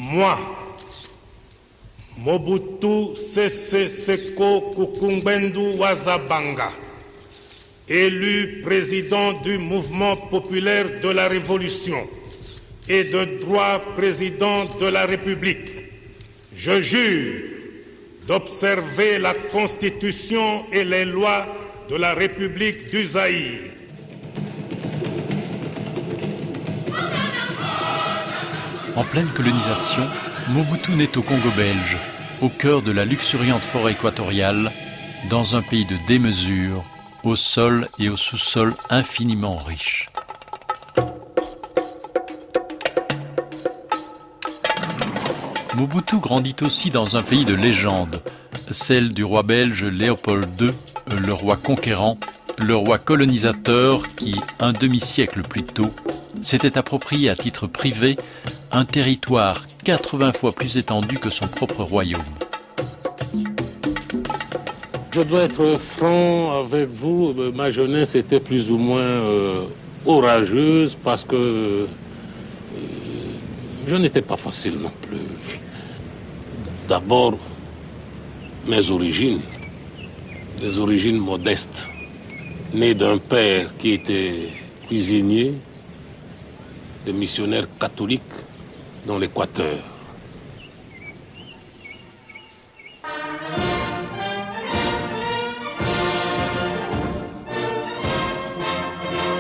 Moi, Mobutu Sese Seko Kukumbendu Wazabanga, élu président du mouvement populaire de la Révolution et de droit président de la République, je jure d'observer la Constitution et les lois de la République du Zaïre. En pleine colonisation, Mobutu naît au Congo belge, au cœur de la luxuriante forêt équatoriale, dans un pays de démesure, au sol et au sous-sol infiniment riches. Mobutu grandit aussi dans un pays de légende, celle du roi belge Léopold II, le roi conquérant, le roi colonisateur qui, un demi-siècle plus tôt, s'était approprié à titre privé un territoire 80 fois plus étendu que son propre royaume. Je dois être franc avec vous, ma jeunesse était plus ou moins orageuse parce que je n'étais pas facile non plus. D'abord, mes origines, des origines modestes, né d'un père qui était cuisinier, des missionnaires catholiques dans l'Équateur.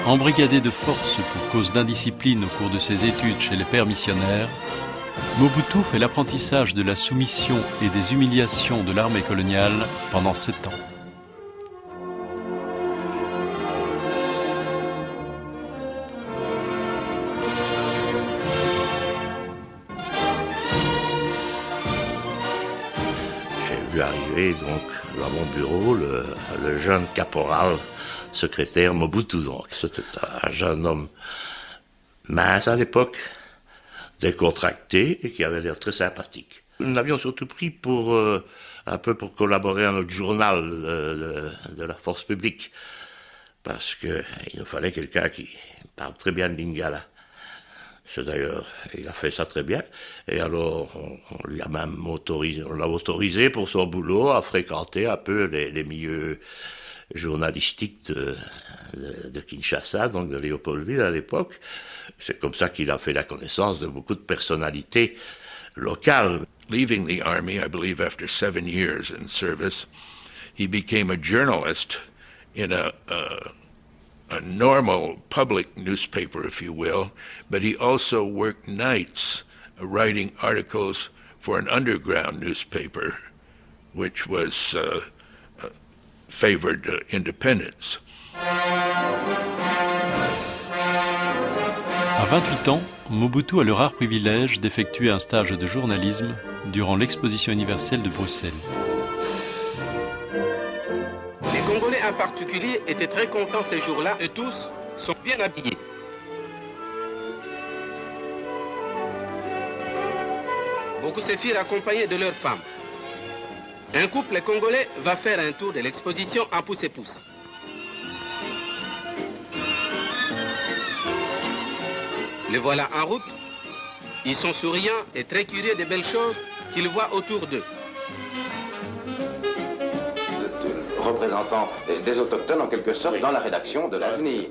Embrigadé de force pour cause d'indiscipline au cours de ses études chez les pères missionnaires, Mobutu fait l'apprentissage de la soumission et des humiliations de l'armée coloniale pendant 7 ans. J'ai vu arriver donc dans mon bureau le jeune caporal secrétaire Mobutu. Donc c'était un jeune homme mince à l'époque, décontracté et qui avait l'air très sympathique. Nous l'avions surtout pris pour un peu pour collaborer à notre journal de la force publique, parce que il nous fallait quelqu'un qui parle très bien le lingala. C'est d'ailleurs, il a fait ça très bien. Et alors, on lui a même autorisé, on l'a autorisé pour son boulot à fréquenter un peu les milieux journalistiques de Kinshasa, donc de Léopoldville à l'époque. C'est comme ça qu'il a fait la connaissance de beaucoup de personnalités locales. Leaving the army, I believe after 7 years in service, he became a journalist in a normal public newspaper, if you will, but he also worked nights writing articles for an underground newspaper, which was favored independence. À 28 ans, Mobutu a le rare privilège d'effectuer un stage de journalisme durant l'exposition universelle de Bruxelles. Les Congolais en particulier étaient très contents ces jours-là et tous sont bien habillés. Beaucoup se firent accompagner de leurs femmes. Un couple congolais va faire un tour de l'exposition en pouce-et-pouce. Les voilà en route. Ils sont souriants et très curieux des belles choses qu'ils voient autour d'eux. Représentant des autochtones en quelque sorte dans la rédaction de l'Avenir.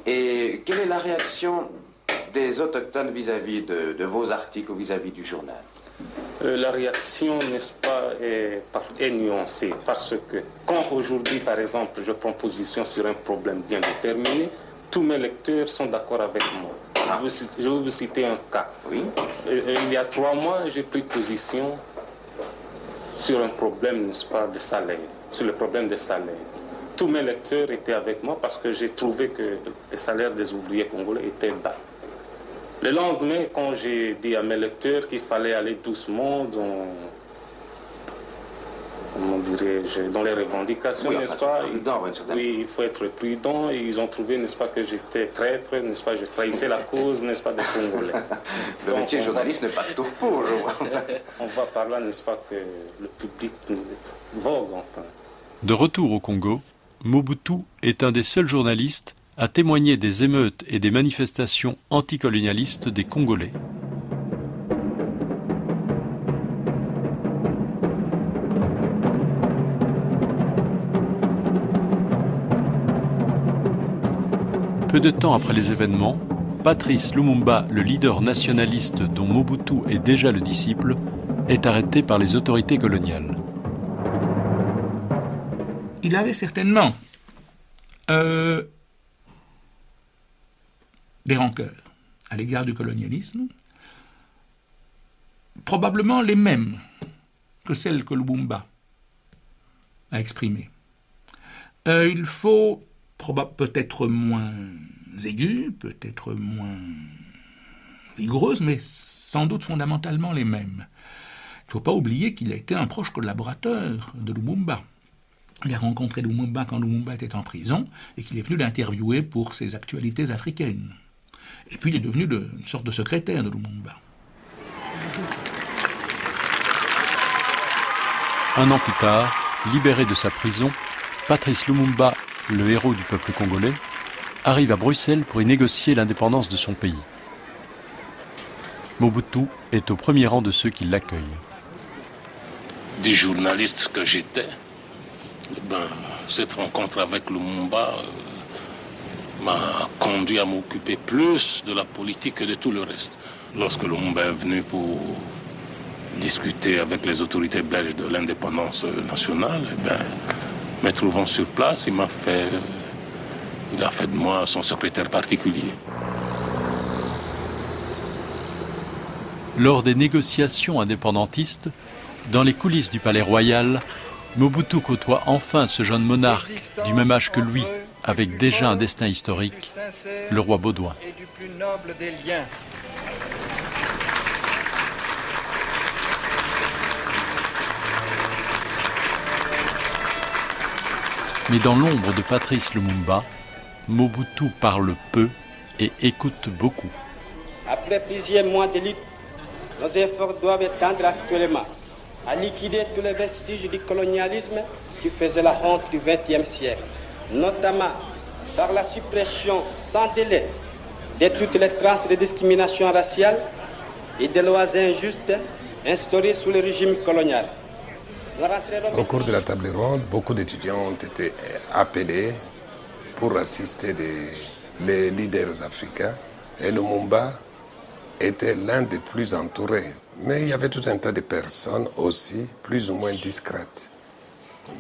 Et quelle est la réaction des autochtones vis-à-vis de vos articles ou vis-à-vis du journal? La réaction, n'est-ce pas, est nuancée parce que quand aujourd'hui, par exemple, je prends position sur un problème bien déterminé, tous mes lecteurs sont d'accord avec moi. Je vais vous citer un cas. Oui. Il y a 3 mois, j'ai pris position sur un problème, n'est-ce pas, de salaire, sur le problème des salaires. Tous mes lecteurs étaient avec moi parce que j'ai trouvé que les salaires des ouvriers congolais étaient bas. Le lendemain, quand j'ai dit à mes lecteurs qu'il fallait aller doucement dans les revendications, n'est-ce pas? Oui, il faut être prudent. Et ils ont trouvé, n'est-ce pas, que j'étais traître, n'est-ce pas, je trahissais la cause, n'est-ce pas, des Congolais. Le métier journaliste n'est pas tout pour, je vois. On va par là, n'est-ce pas, que le public vogue, enfin. De retour au Congo, Mobutu est un des seuls journalistes à témoigner des émeutes et des manifestations anticolonialistes des Congolais. Peu de temps après les événements, Patrice Lumumba, le leader nationaliste dont Mobutu est déjà le disciple, est arrêté par les autorités coloniales. Il avait certainement des rancœurs à l'égard du colonialisme, probablement les mêmes que celles que Lumumba a exprimées. Il faut peut-être moins aiguës, peut-être moins vigoureuses, mais sans doute fondamentalement les mêmes. Il ne faut pas oublier qu'il a été un proche collaborateur de Lumumba. Il a rencontré Lumumba quand Lumumba était en prison et qu'il est venu l'interviewer pour ses actualités africaines. Et puis il est devenu une sorte de secrétaire de Lumumba. Un an plus tard, libéré de sa prison, Patrice Lumumba, le héros du peuple congolais, arrive à Bruxelles pour y négocier l'indépendance de son pays. Mobutu est au premier rang de ceux qui l'accueillent. Du journaliste que j'étais, cette rencontre avec Lumumba m'a conduit à m'occuper plus de la politique que de tout le reste. Lorsque Lumumba est venu pour discuter avec les autorités belges de l'indépendance nationale, me trouvant sur place, il a fait de moi son secrétaire particulier. Lors des négociations indépendantistes, dans les coulisses du palais royal, Mobutu côtoie enfin ce jeune monarque du même âge que lui, avec déjà un destin historique, le roi Baudouin. Mais dans l'ombre de Patrice Lumumba, Mobutu parle peu et écoute beaucoup. Après plusieurs mois de lutte, nos efforts doivent tendre actuellement à liquider tous les vestiges du colonialisme qui faisaient la honte du XXe siècle, notamment par la suppression sans délai de toutes les traces de discrimination raciale et des lois injustes instaurées sous le régime colonial. Au cours de la table ronde, beaucoup d'étudiants ont été appelés pour assister les leaders africains. Et Lumumba était l'un des plus entourés. Mais il y avait tout un tas de personnes aussi, plus ou moins discrètes,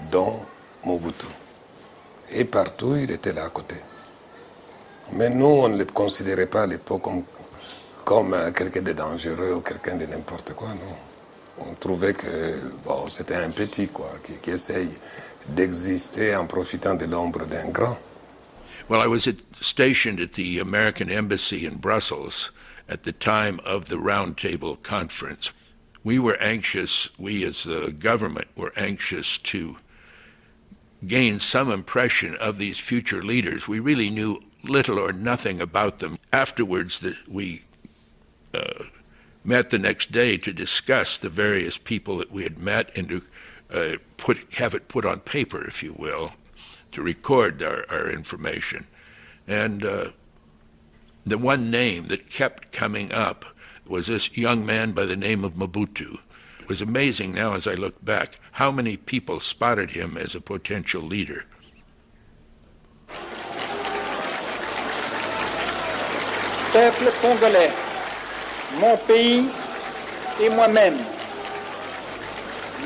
dont Mobutu. Et partout, il était là à côté. Mais nous, on ne le considérait pas à l'époque comme quelqu'un de dangereux ou quelqu'un de n'importe quoi, non. On trouvait que c'était un petit qui essaye d'exister en profitant de l'ombre d'un grand. Well, I was stationed at the American Embassy in Brussels at the time of the Roundtable Conference. We were anxious, we as the government were anxious to gain some impression of these future leaders. We really knew little or nothing about them. Afterwards, we met the next day to discuss the various people that we had met and to have it put on paper, if you will, to record our information. And the one name that kept coming up was this young man by the name of Mobutu. It was amazing now as I look back how many people spotted him as a potential leader. Peuple congolais, mon pays et moi-même,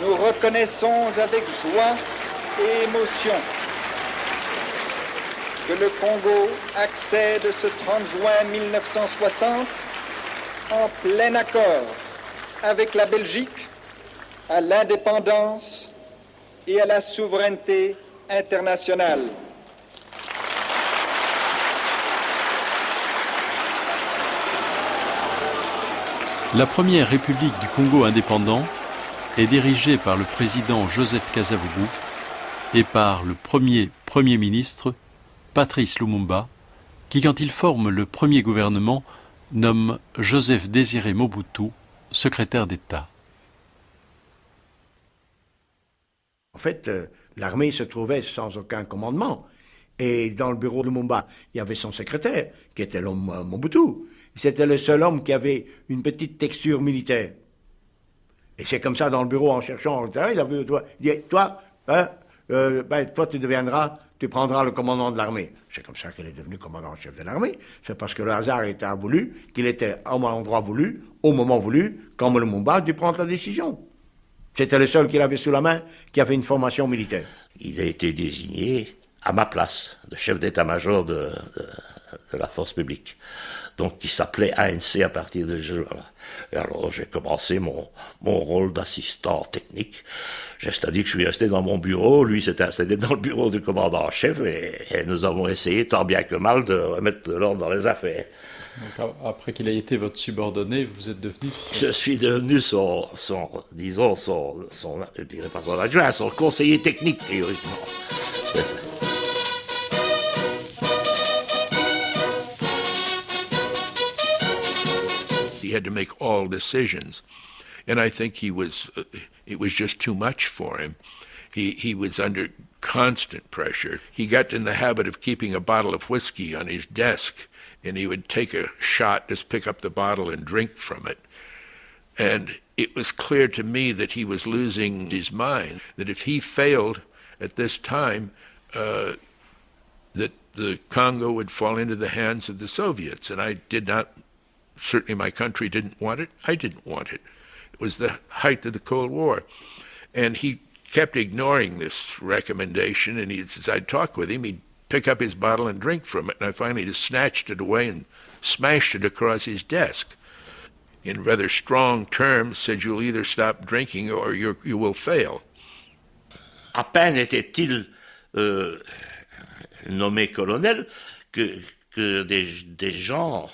nous reconnaissons avec joie et émotion que le Congo accède ce 30 juin 1960 en plein accord avec la Belgique à l'indépendance et à la souveraineté internationale. La première République du Congo indépendant est dirigée par le président Joseph Kasavubu et par le premier Premier ministre Patrice Lumumba, qui, quand il forme le premier gouvernement, nomme Joseph Désiré Mobutu secrétaire d'État. En fait, l'armée se trouvait sans aucun commandement. Et dans le bureau de Lumumba, il y avait son secrétaire, qui était l'homme Mobutu. C'était le seul homme qui avait une petite texture militaire. Et c'est comme ça, dans le bureau, en cherchant, il avait dit, toi, toi, tu tu prendras le commandement de l'armée. C'est comme ça qu'il est devenu commandant en chef de l'armée. C'est parce que le hasard était voulu, qu'il était à un endroit voulu, au moment voulu, comme Lumumba a dû prendre la décision. C'était le seul qu'il avait sous la main qui avait une formation militaire. Il a été désigné à ma place de chef d'état-major de la force publique. Donc, qui s'appelait ANC à partir de ce jour-là. Et alors, j'ai commencé mon rôle d'assistant technique. C'est-à-dire que je suis resté dans mon bureau, lui s'était installé dans le bureau du commandant en chef, et nous avons essayé, tant bien que mal, de remettre de l'ordre dans les affaires. Donc, après qu'il ait été votre subordonné, vous êtes devenu... Je suis devenu je dirais pas son adjoint, son conseiller technique, théoriquement. He had to make all decisions, and I think it was just too much for him. He was under constant pressure. He got in the habit of keeping a bottle of whiskey on his desk, and he would take a shot, just pick up the bottle and drink from it. And it was clear to me that he was losing his mind, that if he failed at this time, that the Congo would fall into the hands of the Soviets, and I did not. Certainly my country didn't want it. I didn't want it. It was the height of the Cold War. And he kept ignoring this recommendation, and as I'd talk with him, he'd pick up his bottle and drink from it, and I finally just snatched it away and smashed it across his desk. In rather strong terms, said, you'll either stop drinking or you will fail. À peine était-il nommé colonel que des gens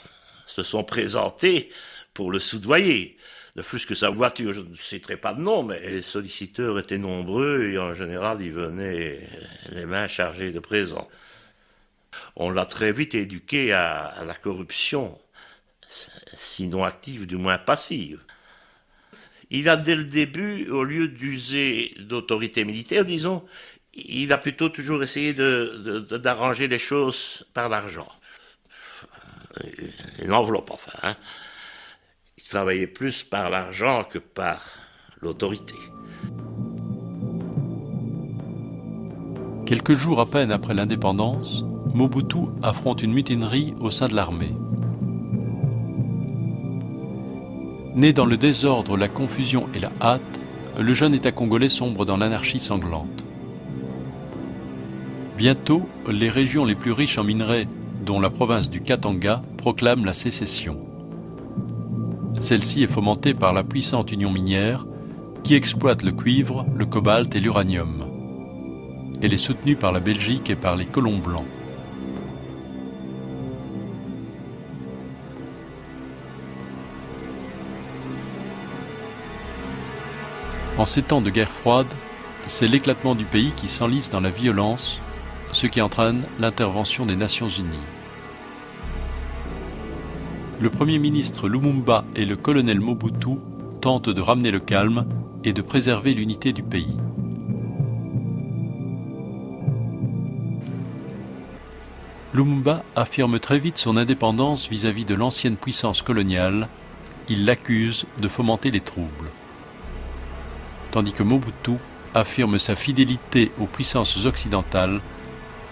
se sont présentés pour le soudoyer. Ne fût-ce que sa voiture, je ne citerai pas de nom, mais les solliciteurs étaient nombreux et en général, ils venaient les mains chargées de présents. On l'a très vite éduqué à la corruption, sinon active, du moins passive. Il a dès le début, au lieu d'user d'autorité militaire, disons, il a plutôt toujours essayé d'arranger les choses par l'argent. Une enveloppe, enfin. Hein. Il travaillait plus par l'argent que par l'autorité. Quelques jours à peine après l'indépendance, Mobutu affronte une mutinerie au sein de l'armée. Né dans le désordre, la confusion et la hâte, le jeune État congolais sombre dans l'anarchie sanglante. Bientôt, les régions les plus riches en minerais, dont la province du Katanga, proclame la sécession. Celle-ci est fomentée par la puissante union minière qui exploite le cuivre, le cobalt et l'uranium. Elle est soutenue par la Belgique et par les colons blancs. En ces temps de guerre froide, c'est l'éclatement du pays qui s'enlise dans la violence, ce qui entraîne l'intervention des Nations Unies. Le Premier ministre Lumumba et le colonel Mobutu tentent de ramener le calme et de préserver l'unité du pays. Lumumba affirme très vite son indépendance vis-à-vis de l'ancienne puissance coloniale. Il l'accuse de fomenter les troubles. Tandis que Mobutu affirme sa fidélité aux puissances occidentales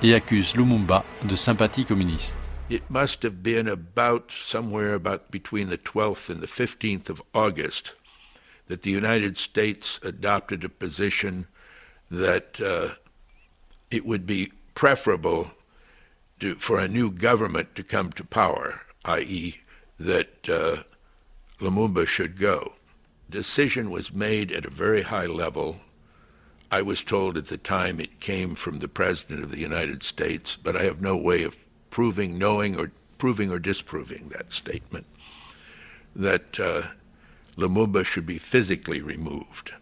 et accuse Lumumba de sympathie communiste. It must have been somewhere between the 12th and the 15th of August that the United States adopted a position that it would be preferable for a new government to come to power, i.e. that Lumumba should go. Decision was made at a very high level. I was told at the time it came from the President of the United States, but I have no way of proving or disproving that statement, that Lumumba should be physically removed.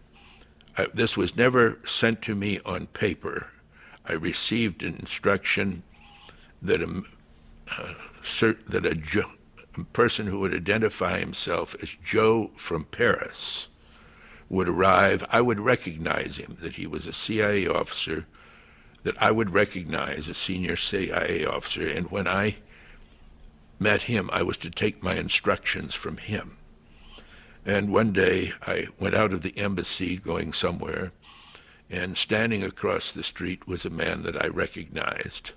This was never sent to me on paper. I received an instruction that a person who would identify himself as Joe from Paris would arrive. I would recognize him, that he was a CIA officer, that I would recognize a senior CIA officer, and when I met him, I was to take my instructions from him. And one day I went out of the embassy going somewhere, And standing across the street was a man that I recognized.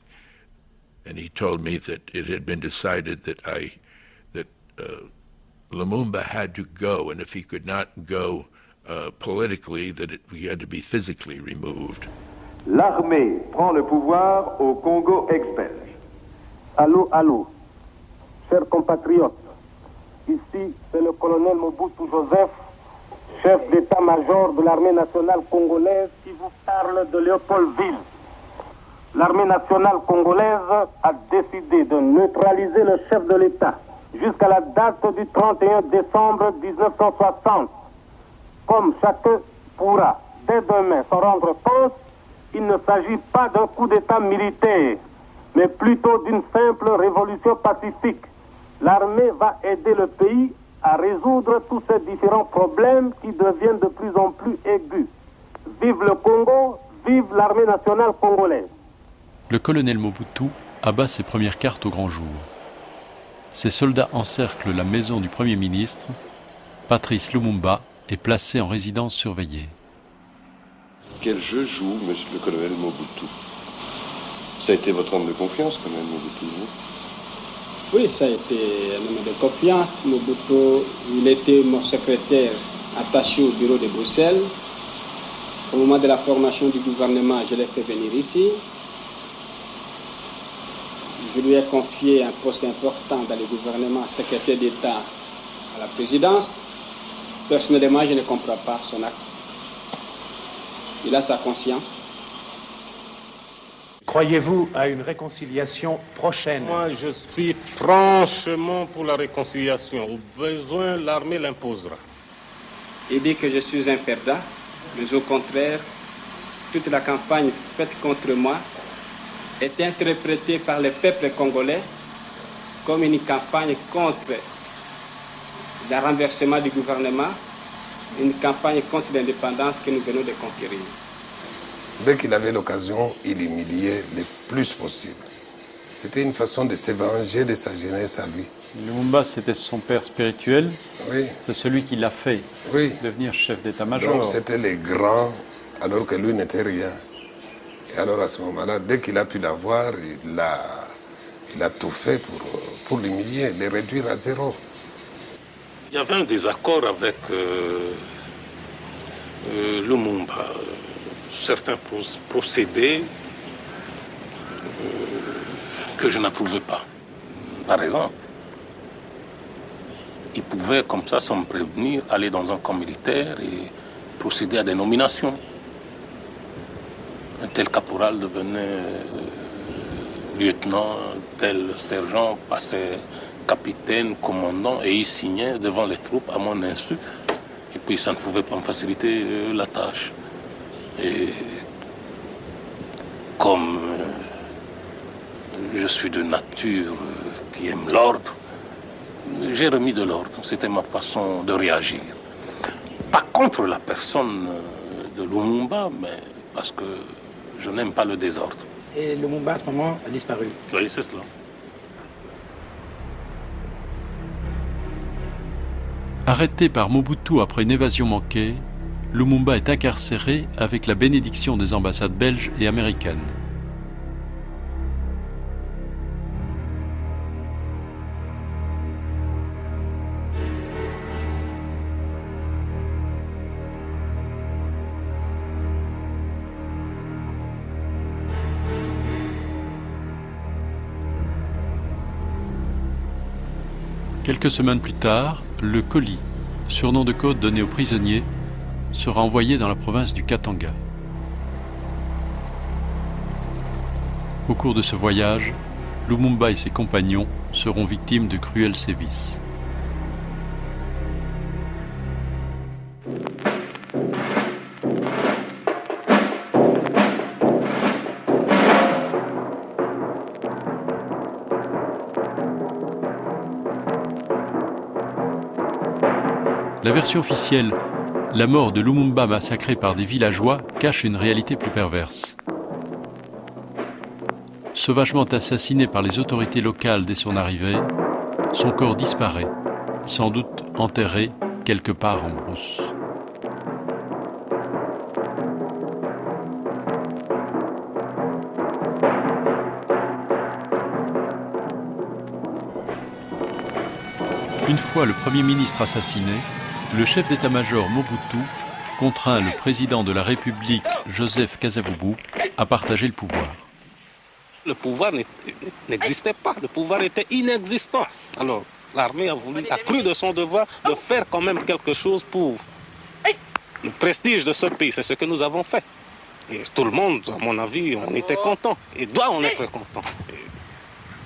And he told me that it had been decided that Lumumba had to go, and if he could not go politically, that he had to be physically removed. L'armée prend le pouvoir au Congo ex-belge. Allô, allô, chers compatriotes, ici c'est le colonel Mobutu Joseph, chef d'état-major de l'armée nationale congolaise, qui vous parle de Léopoldville. L'armée nationale congolaise a décidé de neutraliser le chef de l'État jusqu'à la date du 31 décembre 1960. Comme chacun pourra dès demain s'en rendre compte, il ne s'agit pas d'un coup d'État militaire, mais plutôt d'une simple révolution pacifique. L'armée va aider le pays à résoudre tous ces différents problèmes qui deviennent de plus en plus aigus. Vive le Congo, vive l'armée nationale congolaise. Le colonel Mobutu abat ses premières cartes au grand jour. Ses soldats encerclent la maison du Premier ministre. Patrice Lumumba est placé en résidence surveillée. Quel jeu joue monsieur le colonel Mobutu? Ça a été votre homme de confiance quand même, Mobutu? Oui, ça a été un homme de confiance. Mobutu, il était mon secrétaire attaché au bureau de Bruxelles. Au moment de la formation du gouvernement, je l'ai fait venir ici. Je lui ai confié un poste important dans le gouvernement, secrétaire d'État à la présidence. Personnellement, je ne comprends pas son acte. Il a sa conscience. Croyez-vous à une réconciliation prochaine? Moi, je suis franchement pour la réconciliation. Au besoin, l'armée l'imposera. Il dit que je suis un perdant, mais au contraire, toute la campagne faite contre moi est interprétée par le peuple congolais comme une campagne contre le renversement du gouvernement, une campagne contre l'indépendance que nous venons de conquérir. Dès qu'il avait l'occasion, il humiliait le plus possible. C'était une façon de se venger de sa jeunesse à lui. Lumumba, c'était son père spirituel. Oui. C'est celui qui l'a fait devenir chef d'état-major. Donc c'était les grands, alors que lui n'était rien. Et alors à ce moment-là, dès qu'il a pu l'avoir, il a tout fait pour l'humilier, le réduire à zéro. Il y avait un désaccord avec Lumumba. Certains procédés que je n'approuvais pas. Par exemple, il pouvait, comme ça, sans me prévenir, aller dans un camp militaire et procéder à des nominations. Un tel caporal devenait lieutenant, tel sergent passait capitaine, commandant, et il signait devant les troupes à mon insu. Et puis ça ne pouvait pas me faciliter la tâche. Et comme je suis de nature qui aime l'ordre, j'ai remis de l'ordre. C'était ma façon de réagir. Pas contre la personne de Lumumba, mais parce que je n'aime pas le désordre. Et Lumumba, à ce moment, a disparu. Oui, c'est cela. Arrêté par Mobutu après une évasion manquée, Lumumba est incarcéré avec la bénédiction des ambassades belges et américaines. Quelques semaines plus tard, le colis, surnom de code donné aux prisonniers, sera envoyé dans la province du Katanga. Au cours de ce voyage, Lumumba et ses compagnons seront victimes de cruels sévices. La version officielle, la mort de Lumumba massacré par des villageois, cache une réalité plus perverse. Sauvagement assassiné par les autorités locales dès son arrivée, son corps disparaît, sans doute enterré quelque part en brousse. Une fois le Premier ministre assassiné, le chef d'état-major Mobutu contraint le président de la République, Joseph Kasavubu, à partager le pouvoir. Le pouvoir n'existait pas, le pouvoir était inexistant. Alors, l'armée a cru de son devoir de faire quand même quelque chose pour le prestige de ce pays. C'est ce que nous avons fait. Et tout le monde, à mon avis, on était content et doit en être content.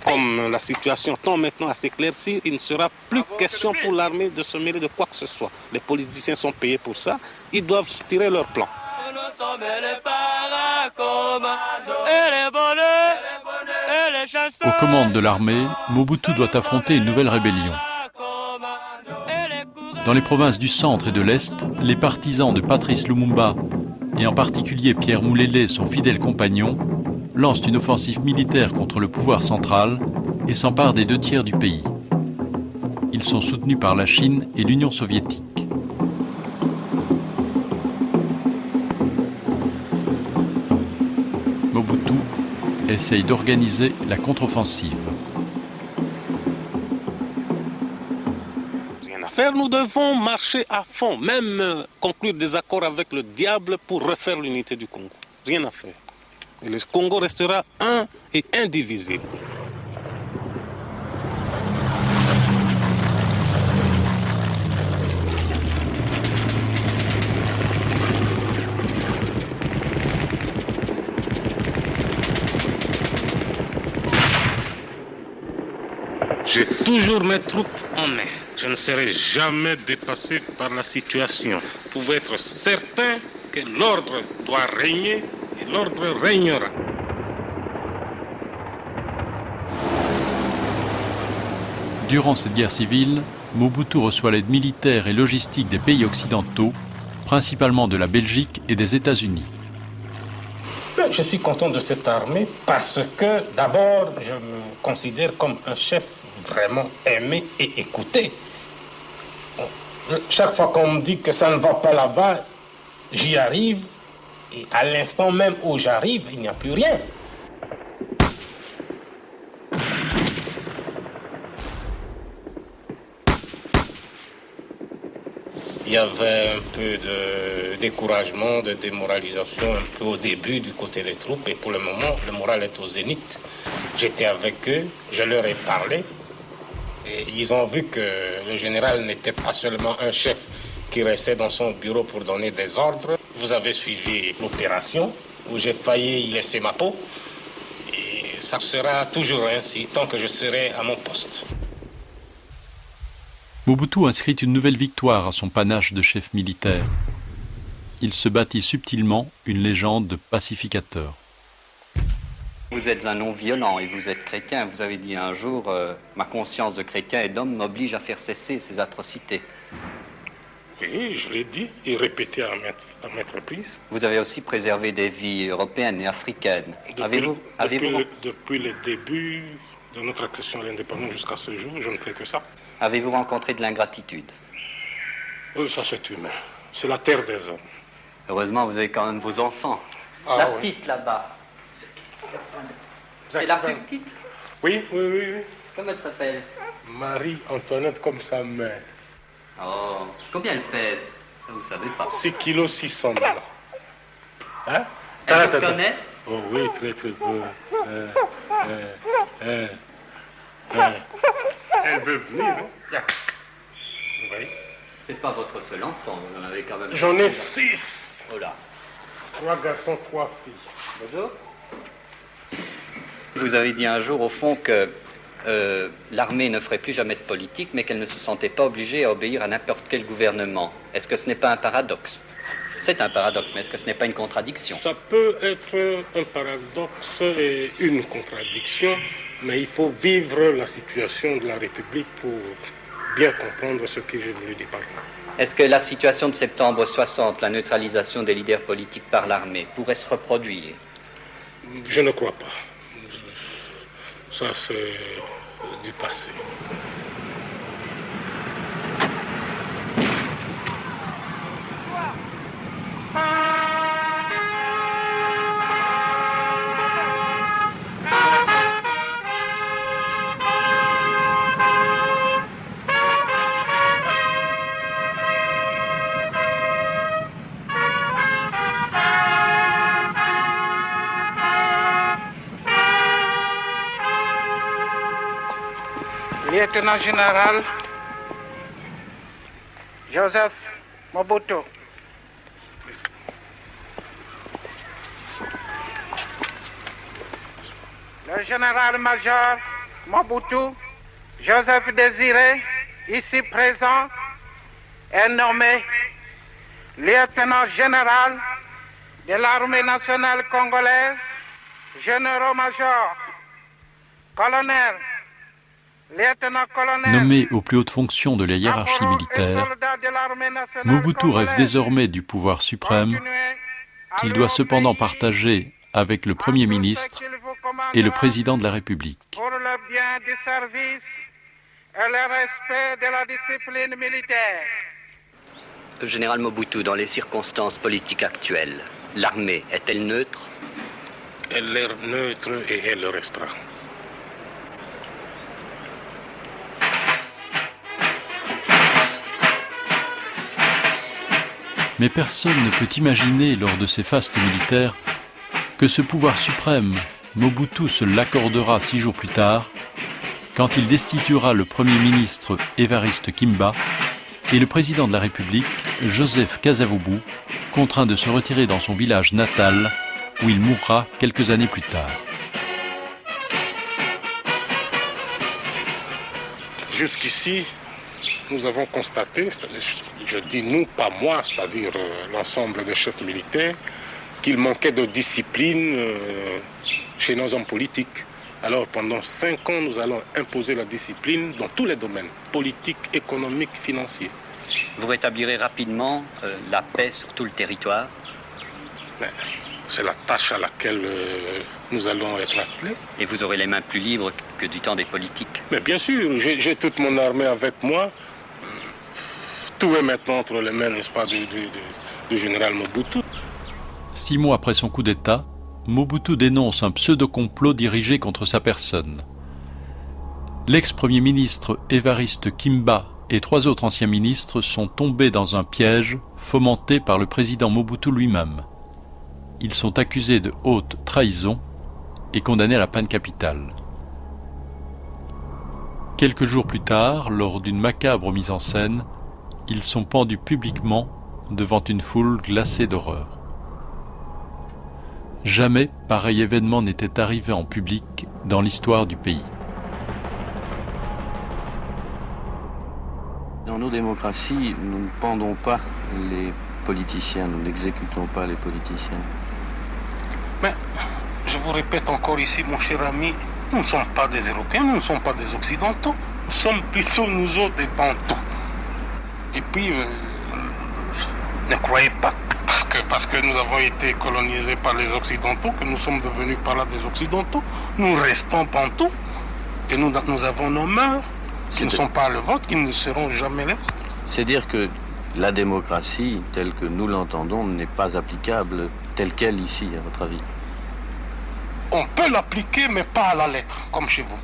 Comme la situation tend maintenant à s'éclaircir, il ne sera plus question pour l'armée de se mêler de quoi que ce soit. Les politiciens sont payés pour ça, ils doivent tirer leur plan. Aux commandes de l'armée, Mobutu doit affronter une nouvelle rébellion. Dans les provinces du centre et de l'Est, les partisans de Patrice Lumumba, et en particulier Pierre Moulélé, son fidèle compagnon, lancent une offensive militaire contre le pouvoir central et s'emparent des 2/3 du pays. Ils sont soutenus par la Chine et l'Union soviétique. Mobutu essaye d'organiser la contre-offensive. Rien à faire, nous devons marcher à fond, même conclure des accords avec le diable pour refaire l'unité du Congo. Rien à faire. Et le Congo restera un et indivisible. J'ai toujours mes troupes en main. Je ne serai jamais dépassé par la situation. Vous pouvez être certain que l'ordre doit régner et l'ordre régnera. Durant cette guerre civile, Mobutu reçoit l'aide militaire et logistique des pays occidentaux, principalement de la Belgique et des États-Unis. Je suis content de cette armée parce que d'abord, je me considère comme un chef vraiment aimé et écouté. Chaque fois qu'on me dit que ça ne va pas là-bas, j'y arrive. Et à l'instant même où j'arrive, il n'y a plus rien. Il y avait un peu de découragement, de démoralisation un peu au début du côté des troupes. Et pour le moment, le moral est au zénith. J'étais avec eux, je leur ai parlé. Et ils ont vu que le général n'était pas seulement un chef qui restait dans son bureau pour donner des ordres. Vous avez suivi l'opération où j'ai failli y laisser ma peau. Et ça sera toujours ainsi tant que je serai à mon poste. Mobutu inscrit une nouvelle victoire à son panache de chef militaire. Il se bâtit subtilement une légende de pacificateur. Vous êtes un non-violent et vous êtes chrétien. Vous avez dit un jour, ma conscience de chrétien et d'homme m'oblige à faire cesser ces atrocités. Oui, je l'ai dit et répété à maintes reprises. Vous avez aussi préservé des vies européennes et africaines. Depuis le début de notre accession à l'indépendance jusqu'à ce jour, je ne fais que ça. Avez-vous rencontré de l'ingratitude? Oui, ça c'est humain. C'est la terre des hommes. Heureusement, vous avez quand même vos enfants. Ah, la oui. petite là-bas. C'est la plus petite? Oui. Comment elle s'appelle? Marie-Antoinette comme sa mère. Oh, combien elle pèse? Vous ne savez pas. 6 kg 600 là. Hein? Elle vous connaît? Oh oui, très très peu. Elle veut venir, hein? Oui. C'est pas votre seul enfant, vous en avez quand même... J'en ai 6. Oh là. 3 garçons, 3 filles. Bonjour. Vous avez dit un jour, au fond, que l'armée ne ferait plus jamais de politique, mais qu'elle ne se sentait pas obligée à obéir à n'importe quel gouvernement. Est-ce que ce n'est pas un paradoxe? C'est un paradoxe, mais est-ce que ce n'est pas une contradiction? Ça peut être un paradoxe et une contradiction, mais il faut vivre la situation de la République pour bien comprendre ce que je voulais dire par là. Est-ce que la situation de septembre 60, la neutralisation des leaders politiques par l'armée, pourrait se reproduire? Je ne crois pas. Ça, c'est du passé. Lieutenant général Joseph Mobutu. Le général-major Mobutu, Joseph Désiré, ici présent, est nommé lieutenant général de l'armée nationale congolaise, général-major, colonel, lieutenant-colonel. Nommé aux plus hautes fonctions de la hiérarchie militaire, Mobutu rêve désormais du pouvoir suprême qu'il doit cependant partager avec le Premier ministre et le Président de la République. Pour le bien du service et le respect de la discipline militaire. Général Mobutu, dans les circonstances politiques actuelles, l'armée est-elle neutre? Elle est neutre et elle le restera. Mais personne ne peut imaginer, lors de ces fastes militaires, que ce pouvoir suprême, Mobutu se l'accordera 6 jours plus tard, quand il destituera le Premier ministre Évariste Kimba et le Président de la République, Joseph Kasavubu, contraint de se retirer dans son village natal, où il mourra quelques années plus tard. Jusqu'ici, nous avons constaté, je dis nous, pas moi, c'est-à-dire l'ensemble des chefs militaires, qu'il manquait de discipline chez nos hommes politiques. Alors pendant 5 ans, nous allons imposer la discipline dans tous les domaines, politiques, économiques, financiers. Vous rétablirez rapidement la paix sur tout le territoire? C'est la tâche à laquelle nous allons être attelés. Et vous aurez les mains plus libres que du temps des politiques? Mais bien sûr, j'ai toute mon armée avec moi. Tout est maintenant entre les mains, n'est-ce pas, du général Mobutu. 6 mois après son coup d'État, Mobutu dénonce un pseudo-complot dirigé contre sa personne. L'ex-premier ministre Évariste Kimba et 3 autres anciens ministres sont tombés dans un piège fomenté par le président Mobutu lui-même. Ils sont accusés de haute trahison et condamnés à la peine capitale. Quelques jours plus tard, lors d'une macabre mise en scène, ils sont pendus publiquement devant une foule glacée d'horreur. Jamais pareil événement n'était arrivé en public dans l'histoire du pays. Dans nos démocraties, nous ne pendons pas les politiciens, nous n'exécutons pas les politiciens. Mais, je vous répète encore ici, mon cher ami, nous ne sommes pas des Européens, nous ne sommes pas des Occidentaux, nous sommes plutôt nous autres des Bantous. Et puis, ne croyez pas, parce que nous avons été colonisés par les Occidentaux, que nous sommes devenus par là des Occidentaux, nous restons Bantous, et nous avons nos mœurs, qui ne sont pas le vôtre, qui ne seront jamais les vôtres. C'est dire que la démocratie, telle que nous l'entendons, n'est pas applicable telle qu'elle ici, à votre avis? On peut l'appliquer, mais pas à la lettre, comme chez vous.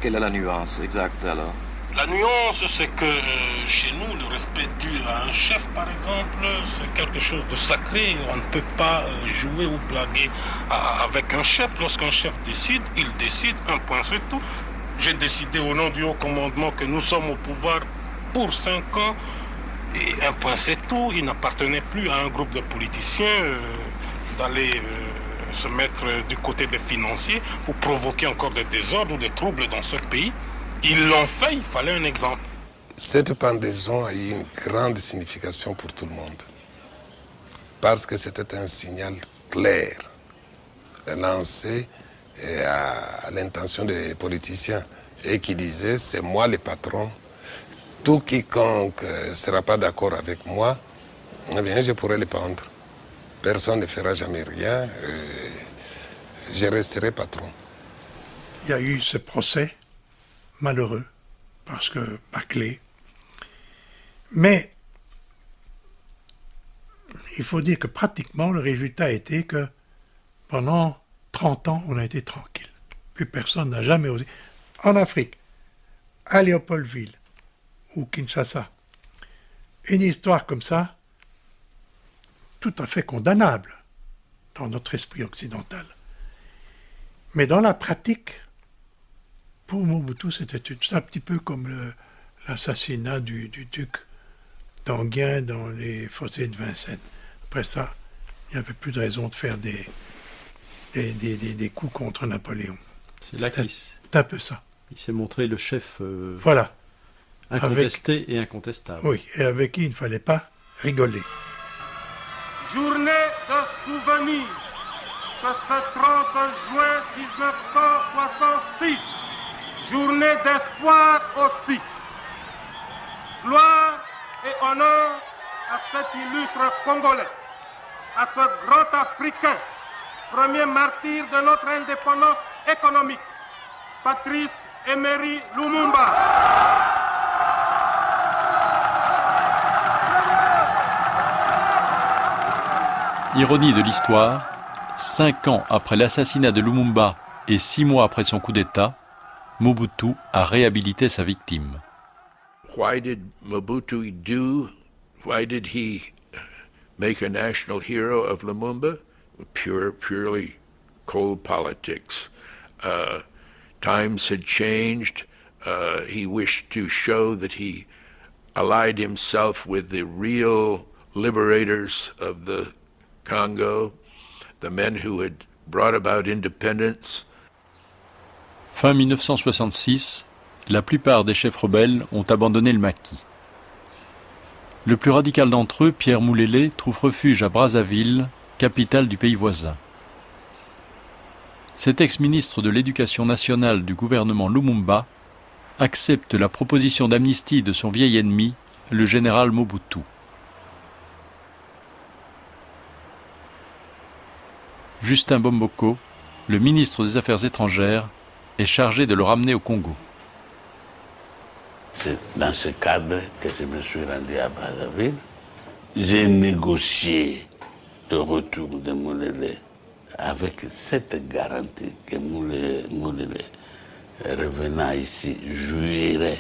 Quelle est la nuance exacte alors? La nuance, c'est que chez nous, le respect dû à un chef, par exemple, c'est quelque chose de sacré. On ne peut pas jouer ou blaguer avec un chef. Lorsqu'un chef décide, il décide, un point, c'est tout. J'ai décidé au nom du haut commandement que nous sommes au pouvoir pour 5 ans. Et un point, c'est tout. Il n'appartenait plus à un groupe de politiciens d'aller se mettre du côté des financiers pour provoquer encore des désordres ou des troubles dans ce pays. Ils l'ont fait, il fallait un exemple. Cette pendaison a eu une grande signification pour tout le monde. Parce que c'était un signal clair, lancé à l'intention des politiciens et qui disait c'est moi le patron. Tout quiconque ne sera pas d'accord avec moi, eh bien, je pourrai le pendre. Personne ne fera jamais rien, je resterai patron. Il y a eu ce procès malheureux, parce que bâclé. Mais il faut dire que pratiquement le résultat a été que pendant 30 ans, on a été tranquille. Plus personne n'a jamais osé. En Afrique, à Léopoldville ou Kinshasa, une histoire comme ça, tout à fait condamnable dans notre esprit occidental. Mais dans la pratique, pour Mobutu, c'était un petit peu comme l'assassinat du duc d'Enghien dans les fossés de Vincennes. Après ça, il n'y avait plus de raison de faire des coups contre Napoléon. C'est un peu ça. Il s'est montré le chef voilà. incontesté et incontestable. Oui, et avec qui il ne fallait pas rigoler. Journée de souvenir que ce 30 juin 1966, journée d'espoir aussi. Gloire et honneur à cet illustre Congolais, à ce grand Africain, premier martyr de notre indépendance économique, Patrice Emery Lumumba. Ironie de l'histoire, 5 ans après l'assassinat de Lumumba et 6 mois après son coup d'État, Mobutu a réhabilité sa victime. Why did Mobutu why did he make a national hero of Lumumba? Purely cold politics. Times had changed. He wished to show that he allied himself with the real liberators of the Congo, the men who had brought about independence. Fin 1966, la plupart des chefs rebelles ont abandonné le maquis. Le plus radical d'entre eux, Pierre Moulélé, trouve refuge à Brazzaville, capitale du pays voisin. Cet ex-ministre de l'Éducation nationale du gouvernement Lumumba accepte la proposition d'amnistie de son vieil ennemi, le général Mobutu. Justin Bomboko, le ministre des Affaires étrangères, est chargé de le ramener au Congo. C'est dans ce cadre que je me suis rendu à Brazzaville. J'ai négocié le retour de Moulélé avec cette garantie que Moulélé, revenant ici, jouirait,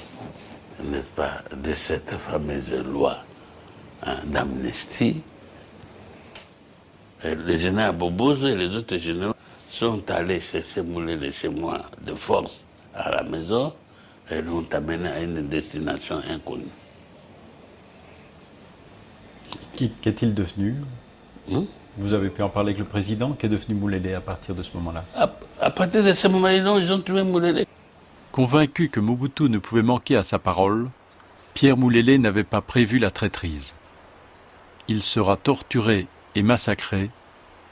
n'est-ce pas, de cette fameuse loi d'amnistie. Le général Bobozo et les autres généraux sont allés chercher Moulélé chez moi de force à la maison et l'ont amené à une destination inconnue. Qu'est-il devenu? Vous avez pu en parler avec le président? Qu'est devenu Moulélé à partir de ce moment-là? À partir de ce moment-là, ils ont tué Moulélé. Convaincu que Mobutu ne pouvait manquer à sa parole, Pierre Moulélé n'avait pas prévu la traîtrise. Il sera torturé et massacré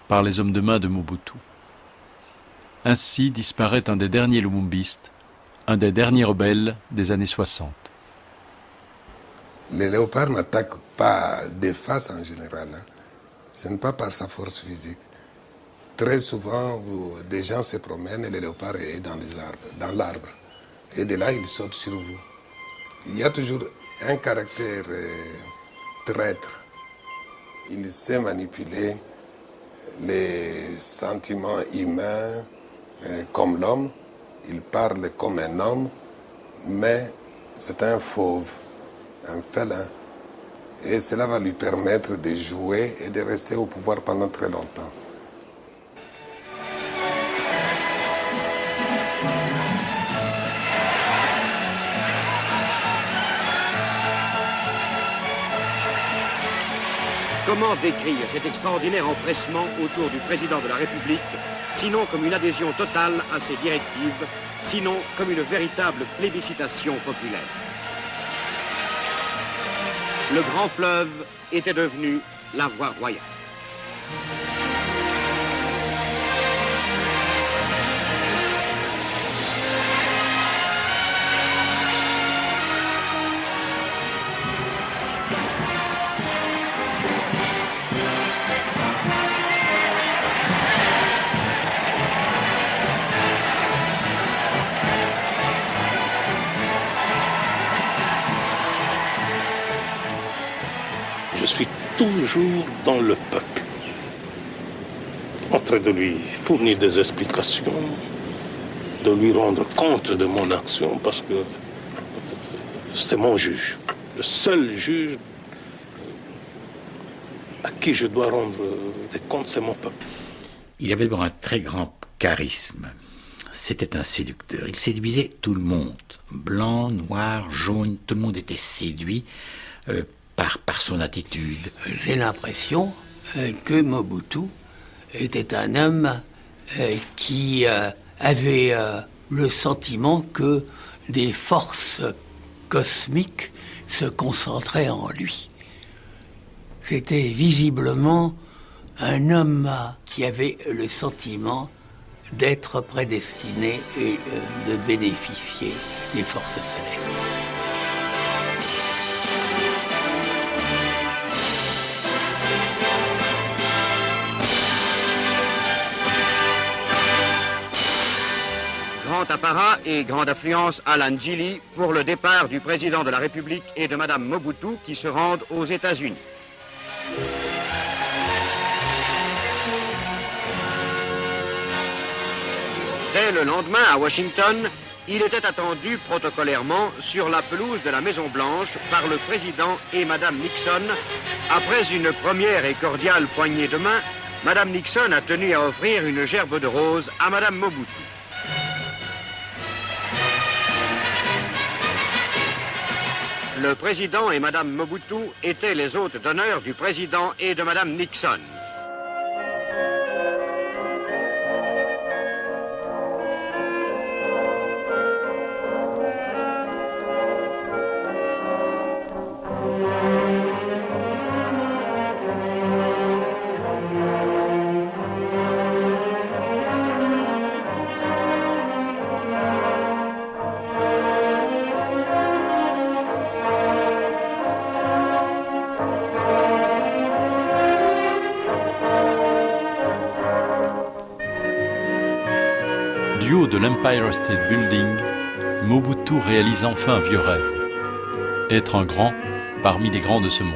par les hommes de main de Mobutu. Ainsi disparaît un des derniers lumumbistes, un des derniers rebelles des années 60. Les léopards n'attaquent pas des faces en général. Ce n'est pas par sa force physique. Très souvent, des gens se promènent et le léopard est dans l'arbre. Et de là, il saute sur vous. Il y a toujours un caractère traître. Il sait manipuler les sentiments humains comme l'homme. Il parle comme un homme, mais c'est un fauve, un félin. Et cela va lui permettre de jouer et de rester au pouvoir pendant très longtemps. Comment décrire cet extraordinaire empressement autour du président de la République, sinon comme une adhésion totale à ses directives, sinon comme une véritable plébiscitation populaire? Le grand fleuve était devenu la voie royale. Je suis toujours dans le peuple, en train de lui fournir des explications, de lui rendre compte de mon action, parce que c'est mon juge, le seul juge à qui je dois rendre des comptes, c'est mon peuple. Il avait un très grand charisme. C'était un séducteur. Il séduisait tout le monde. Blanc, noir, jaune, tout le monde était séduit par son attitude. J'ai l'impression que Mobutu était un homme qui avait le sentiment que des forces cosmiques se concentraient en lui. C'était visiblement un homme qui avait le sentiment d'être prédestiné et de bénéficier des forces célestes. Grand apparat et grande affluence à l'Anjili pour le départ du président de la République et de Madame Mobutu qui se rendent aux États-Unis. Dès le lendemain, à Washington, il était attendu protocolairement sur la pelouse de la Maison-Blanche par le président et Madame Nixon. Après une première et cordiale poignée de main, Madame Nixon a tenu à offrir une gerbe de roses à Madame Mobutu. Le président et Madame Mobutu étaient les hôtes d'honneur du président et de Madame Nixon. Du haut de l'Empire State Building, Mobutu réalise enfin un vieux rêve. Être un grand parmi les grands de ce monde.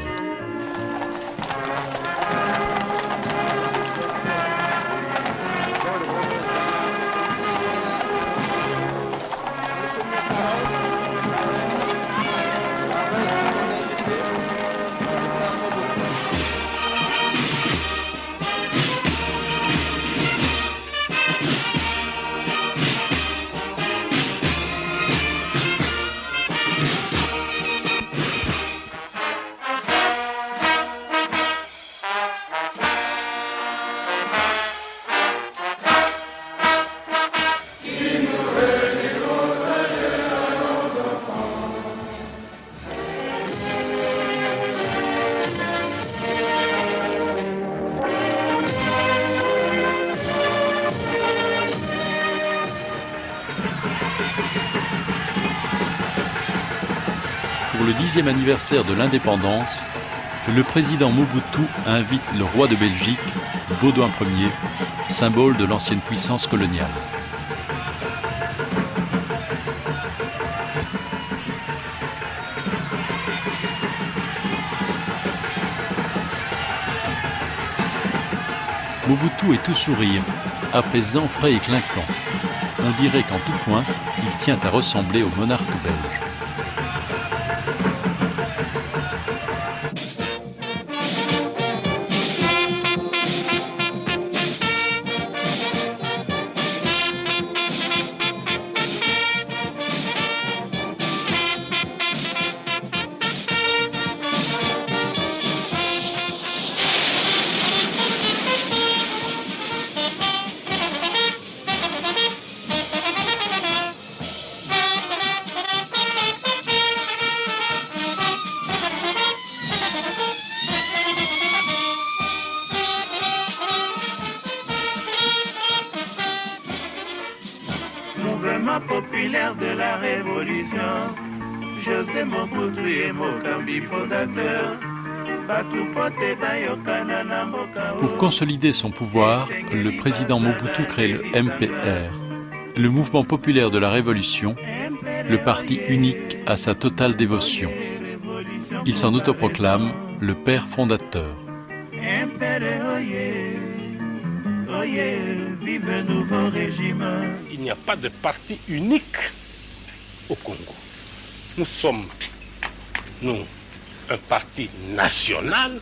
Pour le 10e anniversaire de l'indépendance, le président Mobutu invite le roi de Belgique, Baudouin Ier, symbole de l'ancienne puissance coloniale. Mobutu est tout sourire, apaisant, frais et clinquant. On dirait qu'en tout point, il tient à ressembler au monarque belge. Mouvement populaire de la Révolution, José Mobutu et Mokambi fondateur. Pour consolider son pouvoir, le président Mobutu crée le MPR, le Mouvement populaire de la Révolution, le parti unique à sa totale dévotion. Il s'en autoproclame le père fondateur. Il n'y a pas de parti unique au Congo. Nous sommes, un parti national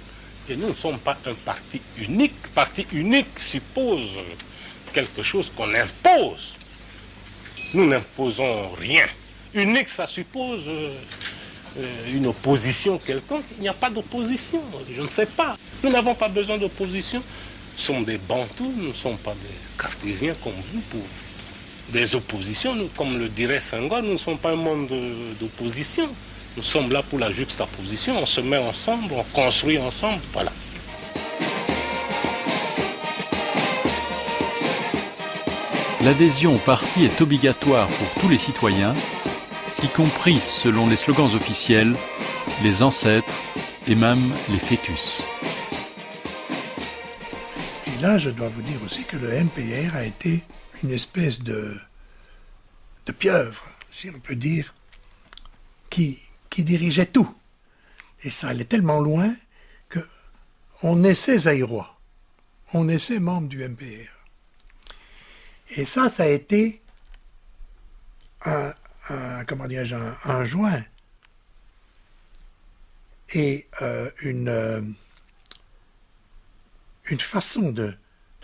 et nous ne sommes pas un parti unique. Parti unique suppose quelque chose qu'on impose Nous n'imposons rien. Unique, ça suppose une opposition quelconque. Il n'y a pas d'opposition, je ne sais pas. Nous n'avons pas besoin d'opposition. Nous sommes des Bantous, nous ne sommes pas des Cartésiens comme vous pour des oppositions. Nous, comme le dirait Senghor, nous ne sommes pas un monde d'opposition. Nous sommes là pour la juxtaposition. On se met ensemble, on construit ensemble, voilà. L'adhésion au parti est obligatoire pour tous les citoyens, y compris, selon les slogans officiels, les ancêtres et même les fœtus. Et là, je dois vous dire aussi que le MPR a été une espèce de pieuvre, si on peut dire, qui dirigeait tout. Et ça allait tellement loin qu'on naissait zaïrois, on naissait membre du MPR. Et ça a été un joint et une façon de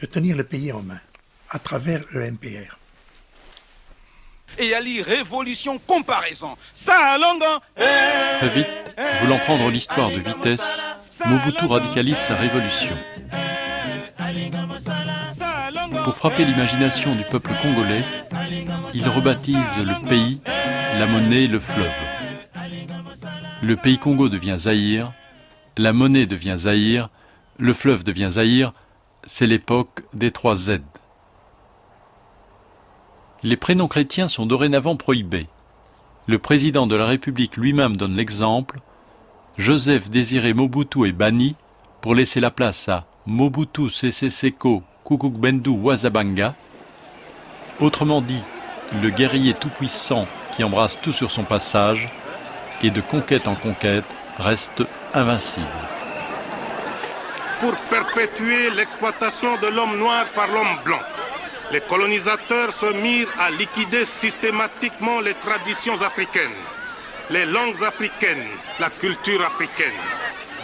tenir le pays en main à travers le MPR. Et à lire Révolution Comparaison. Ça, longue. Très vite, voulant prendre l'histoire de vitesse, Mobutu radicalise sa révolution. Pour frapper l'imagination du peuple congolais, il rebaptise le pays, la monnaie, le fleuve. Le pays Congo devient Zaïre, la monnaie devient Zaïre, le fleuve devient Zaïre, c'est l'époque des 3 Z. Les prénoms chrétiens sont dorénavant prohibés. Le président de la République lui-même donne l'exemple. Joseph Désiré Mobutu est banni pour laisser la place à Mobutu Sese Seko Kukubwendu Wazabanga. Autrement dit, le guerrier tout-puissant qui embrasse tout sur son passage et de conquête en conquête reste invincible. Pour perpétuer l'exploitation de l'homme noir par l'homme blanc, les colonisateurs se mirent à liquider systématiquement les traditions africaines, les langues africaines, la culture africaine.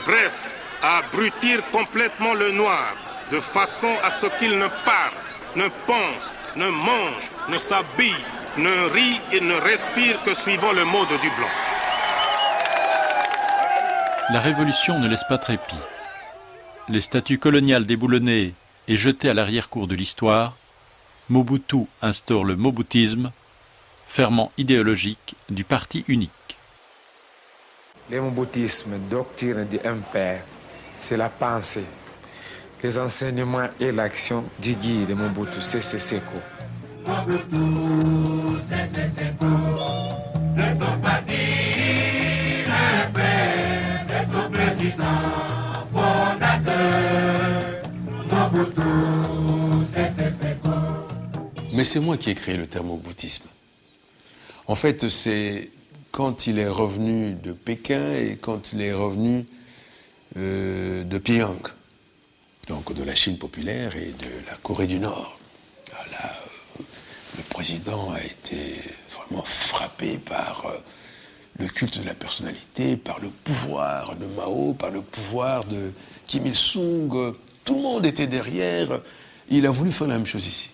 Bref, à abrutir complètement le noir, de façon à ce qu'il ne parle, ne pense, ne mange, ne s'habille, ne rit et ne respire que suivant le mode du blanc. La révolution ne laisse pas trépied. Les statues coloniales déboulonnées et jetées à l'arrière-cour de l'histoire, Mobutu instaure le mobutisme, ferment idéologique du parti unique. Le moboutisme, doctrine du MPR, c'est la pensée, les enseignements et l'action du guide de Mobutu Sese Seko. Mobutu Sese Seko, de son parti, le père, de son président fondateur, Mobutu Sese Seko. Mais c'est moi qui ai créé le terme moboutisme. En fait, c'est quand il est revenu de Pékin et quand il est revenu de Pyongyang, donc de la Chine populaire et de la Corée du Nord. Là, le président a été vraiment frappé par le culte de la personnalité, par le pouvoir de Mao, par le pouvoir de Kim Il-sung. Tout le monde était derrière. Il a voulu faire la même chose ici.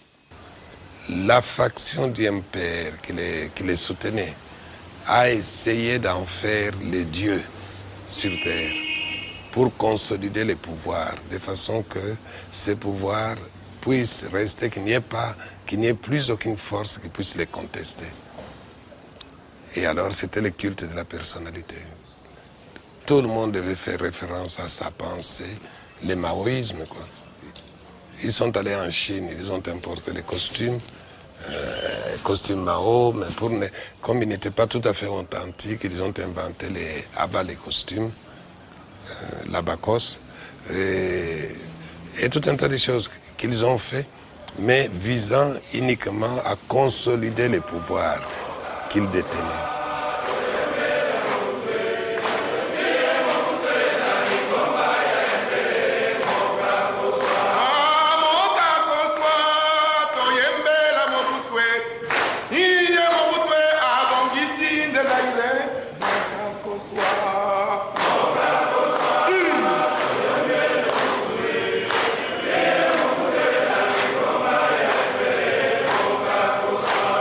La faction du MPR qui les soutenait a essayé d'en faire les dieux sur terre pour consolider les pouvoirs, de façon que ces pouvoirs puissent rester, qu'il n'y ait plus aucune force qui puisse les contester. Et alors c'était le culte de la personnalité. Tout le monde devait faire référence à sa pensée, le maoïsme, quoi. Ils sont allés en Chine, ils ont importé les costumes Mao, mais comme ils n'étaient pas tout à fait authentiques, ils ont inventé les costumes, l'abacos, et tout un tas de choses qu'ils ont fait, mais visant uniquement à consolider les pouvoirs qu'ils détenaient.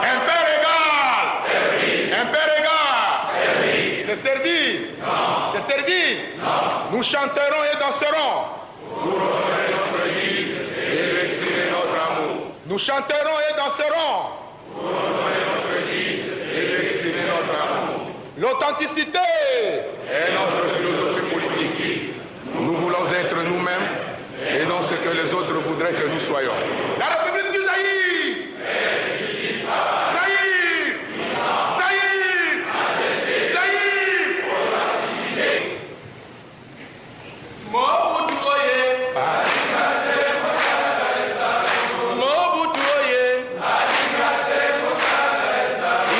Impere C'est servi. Non. C'est servi. Non. Nous chanterons et danserons. Pour honorer notre guide et lui exprimer notre amour. Nous chanterons et danserons. Pour honorer notre guide et lui exprimer notre amour. L'authenticité est notre philosophie politique. Nous voulons être nous-mêmes et non ce que les autres voudraient que nous soyons. La République du Zaïre! Zaïre! Zaïre! Zaïre! Mobutu oye! Mobutu oye!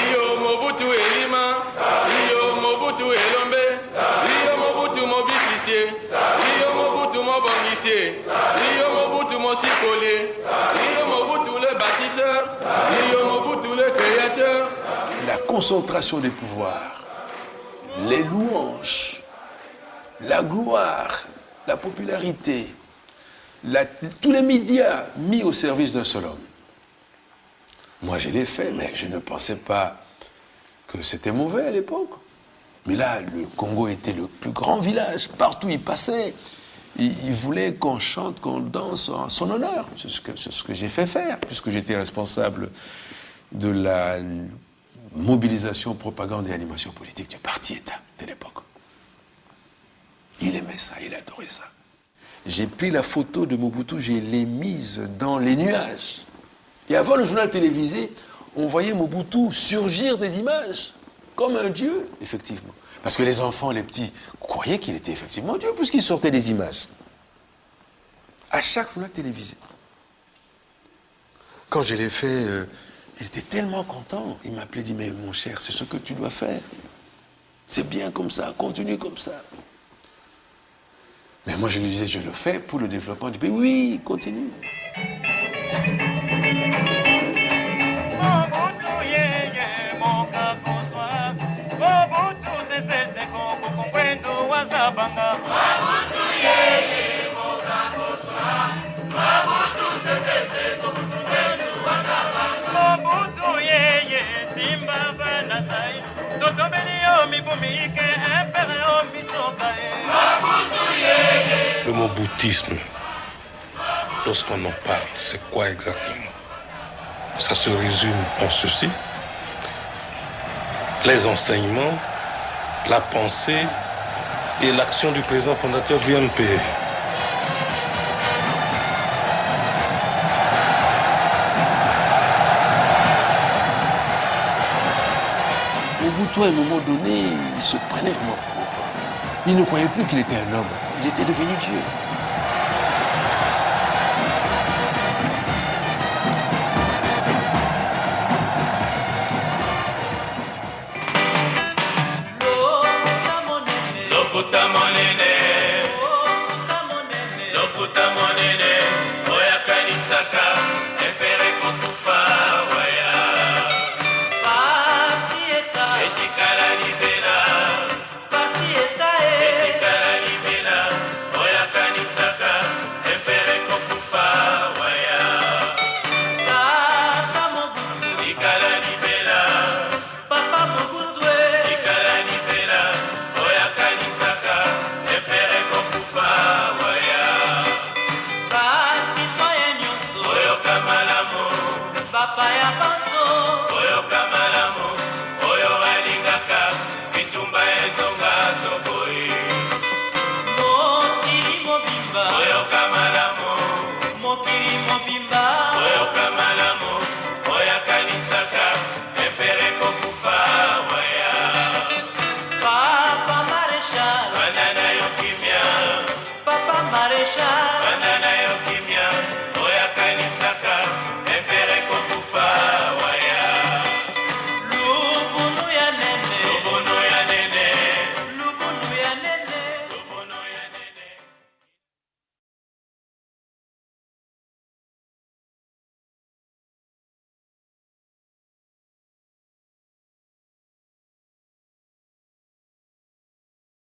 Iyo Mobutu elima, iyo Mobutu elombe, iyo Mobutu mobilisé, iyo Mobutu mobongisé, iyo Mobutu mosikolier, iyo Mobutu le bâtisseur, iyo Mobutu le créateur. La concentration des pouvoirs, les louanges, la gloire, la popularité, tous les médias mis au service d'un seul homme. Moi, je l'ai fait, mais je ne pensais pas que c'était mauvais à l'époque. Mais là, le Congo était le plus grand village. Partout où il passait, il voulait qu'on chante, qu'on danse en son honneur. C'est ce que j'ai fait faire, puisque j'étais responsable de la mobilisation, propagande et animation politique du parti-État de l'époque. Il aimait ça, il adorait ça. J'ai pris la photo de Mobutu, je l'ai mise dans les nuages. Et avant le journal télévisé, on voyait Mobutu surgir des images, comme un dieu, effectivement. Parce que les enfants, les petits, croyaient qu'il était effectivement Dieu, puisqu'il sortait des images. À chaque journal télévisé. Quand je l'ai fait, il était tellement content. Il m'appelait, il dit, mais mon cher, c'est ce que tu dois faire. C'est bien comme ça, continue comme ça. Mais moi, je lui disais, je le fais pour le développement du pays. Oui, continue. Le mot bouddhisme, lorsqu'on en parle, c'est quoi exactement? Ça se résume en ceci: les enseignements, la pensée et l'action du président fondateur du MPE. Mobutu, à un moment donné, il se prenait vraiment pour... Il ne croyait plus qu'il était un homme, il était devenu Dieu. Oyo kamalamu, oyo alingaka, bitumba enzonga.